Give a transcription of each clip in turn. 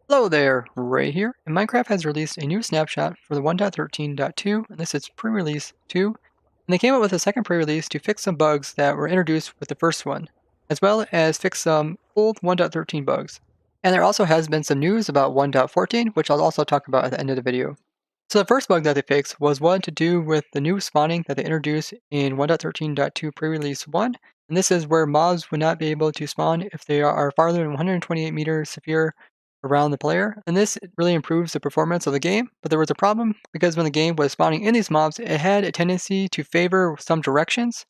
Hello there, Ray here, and Minecraft has released a new snapshot for the 1.13.2, and this is pre-release 2, and they came up with a second pre-release to fix some bugs that were introduced with the first one, as well as fix some old 1.13 bugs. And there also has been some news about 1.14, which I'll also talk about at the end of the video. So the first bug that they fixed was one to do with the new spawning that they introduced in 1.13.2 pre-release 1, and this is where mobs would not be able to spawn if they are farther than 128 meters severe around the player, and this really improves the performance of the game, but there was a problem because when the game was spawning in these mobs, it had a tendency to favor some directions.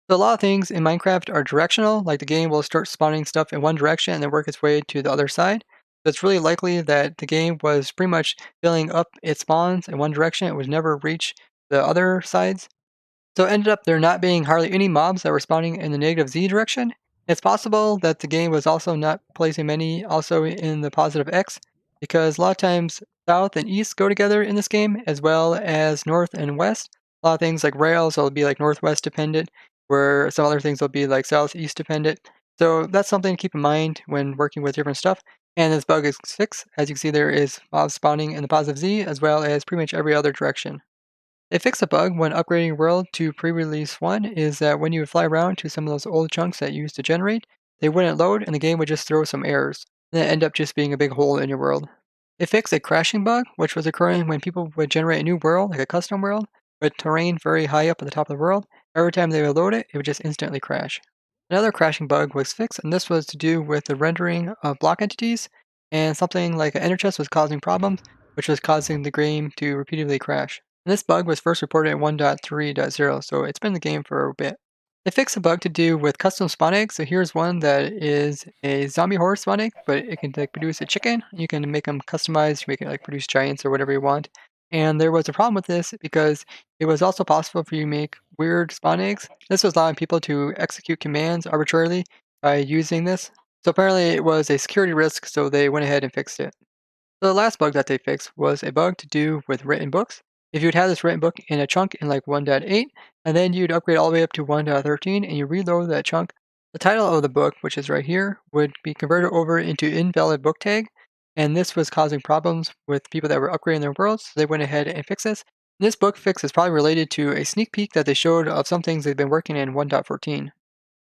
So a lot of things in Minecraft are directional, like the game will start spawning stuff in one direction and then work its way to the other side. So it's really likely that the game was pretty much filling up its spawns in one direction, it would never reach the other sides. So it ended up there not being hardly any mobs that were spawning in the negative Z direction. It's possible that the game was also not placing many also in the positive X, because a lot of times south and east go together in this game, as well as north and west. A lot of things like rails will be like northwest dependent, where some other things will be like southeast dependent. So that's something to keep in mind when working with different stuff. And this bug is fixed. As you can see, there is mobs spawning in the positive Z, as well as pretty much every other direction. They fixed a bug when upgrading your world to pre-release 1 is that when you would fly around to some of those old chunks that you used to generate, they wouldn't load and the game would just throw some errors, and then end up just being a big hole in your world. They fixed a crashing bug, which was occurring when people would generate a new world, like a custom world, with terrain very high up at the top of the world. Every time they would load it, it would just instantly crash. Another crashing bug was fixed, and this was to do with the rendering of block entities, and something like an ender chest was causing problems, which was causing the game to repeatedly crash. And this bug was first reported in 1.3.0, so it's been in the game for a bit. They fixed a bug to do with custom spawn eggs. So here's one that is a zombie horse spawn egg, but it can like produce a chicken. You can make them customized, you make it like produce giants or whatever you want. And there was a problem with this because it was also possible for you to make weird spawn eggs. This was allowing people to execute commands arbitrarily by using this. So apparently it was a security risk, so they went ahead and fixed it. So the last bug that they fixed was a bug to do with written books. If you would have this written book in a chunk in like 1.8, and then you'd upgrade all the way up to 1.13 and you reload that chunk, the title of the book, which is right here, would be converted over into invalid book tag, and this was causing problems with people that were upgrading their worlds, so they went ahead and fixed this. And this book fix is probably related to a sneak peek that they showed of some things they've been working in 1.14.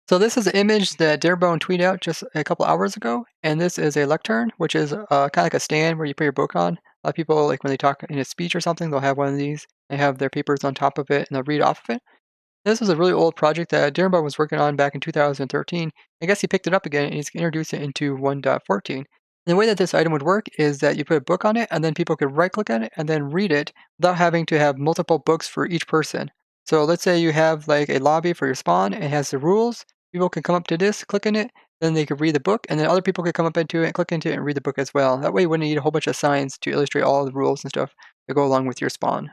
So this is an image that Darebone tweeted out just a couple hours ago, and this is a lectern, which is kind of like a stand where you put your book on. A lot of people, like when they talk in a speech or something, they'll have one of these. They have their papers on top of it, and they'll read off of it. This was a really old project that Darebone was working on back in 2013. I guess he picked it up again, and he's introduced it into 1.14. And the way that this item would work is that you put a book on it, and then people could right-click on it and then read it without having to have multiple books for each person. So let's say you have like a lobby for your spawn, and it has the rules. People can come up to this, click on it, then they could read the book, and then other people could come up into it, click into it, and read the book as well. That way you wouldn't need a whole bunch of signs to illustrate all the rules and stuff that go along with your spawn.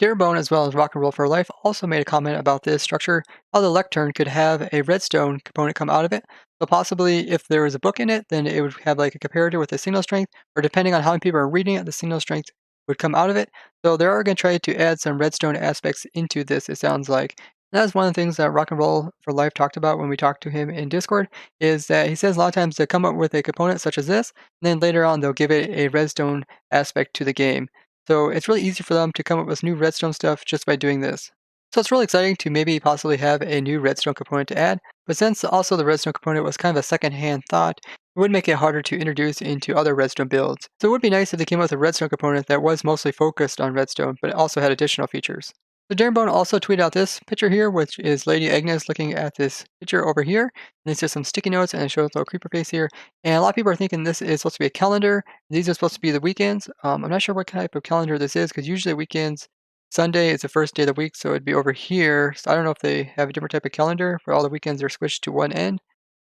Darebone, as well as Rock and Roll for Life, also made a comment about this structure, how the lectern could have a redstone component come out of it. So possibly if there was a book in it, then it would have like a comparator with a signal strength, or depending on how many people are reading it, the signal strength would come out of it. So they are going to try to add some redstone aspects into this, it sounds like. And that's one of the things that Rock and Roll for Life talked about when we talked to him in Discord, is that he says a lot of times they come up with a component such as this, and then later on they'll give it a redstone aspect to the game. So it's really easy for them to come up with new redstone stuff just by doing this. So it's really exciting to maybe possibly have a new redstone component to add, but since also the redstone component was kind of a second-hand thought, it would make it harder to introduce into other redstone builds. So it would be nice if they came up with a redstone component that was mostly focused on redstone, but it also had additional features. So Darebone also tweeted out this picture here, which is Lady Agnes looking at this picture over here. And it's just some sticky notes, and it shows a little creeper face here. And a lot of people are thinking this is supposed to be a calendar. These are supposed to be the weekends. I'm not sure what type of calendar this is, because usually weekends, Sunday is the first day of the week, so it'd be over here. So I don't know if they have a different type of calendar where all the weekends are squished to one end.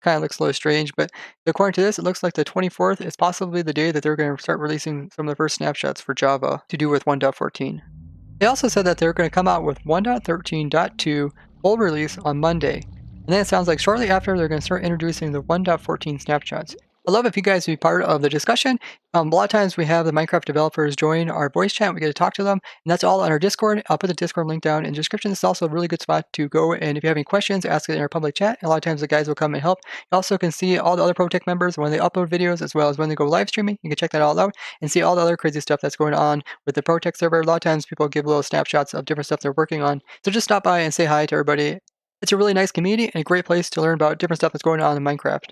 Kind of looks a little strange, but according to this, it looks like the 24th is possibly the day that they're going to start releasing some of the first snapshots for Java to do with 1.14. They also said that they're going to come out with 1.13.2 full release on Monday. And then it sounds like shortly after they're going to start introducing the 1.14 snapshots. I love if you guys be part of the discussion. A lot of times we have the Minecraft developers join our voice chat. We get to talk to them, and that's all on our Discord. I'll put the Discord link down in the description. This is also a really good spot to go, and if you have any questions, ask it in our public chat. A lot of times the guys will come and help. You also can see all the other ProTech members when they upload videos, as well as when they go live streaming. You can check that all out and see all the other crazy stuff that's going on with the ProTech server. A lot of times people give little snapshots of different stuff they're working on. So just stop by and say hi to everybody. It's a really nice community and a great place to learn about different stuff that's going on in Minecraft.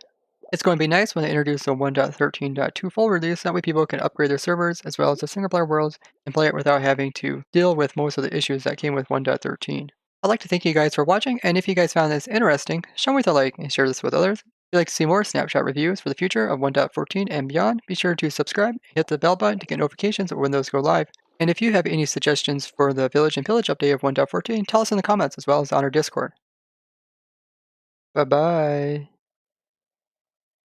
It's going to be nice when they introduce the 1.13.2 full release, that way people can upgrade their servers as well as the single player worlds and play it without having to deal with most of the issues that came with 1.13. I'd like to thank you guys for watching, and if you guys found this interesting, show me with a like and share this with others. If you'd like to see more snapshot reviews for the future of 1.14 and beyond, be sure to subscribe and hit the bell button to get notifications when those go live. And if you have any suggestions for the Village and Pillage update of 1.14, tell us in the comments as well as on our Discord. Bye bye.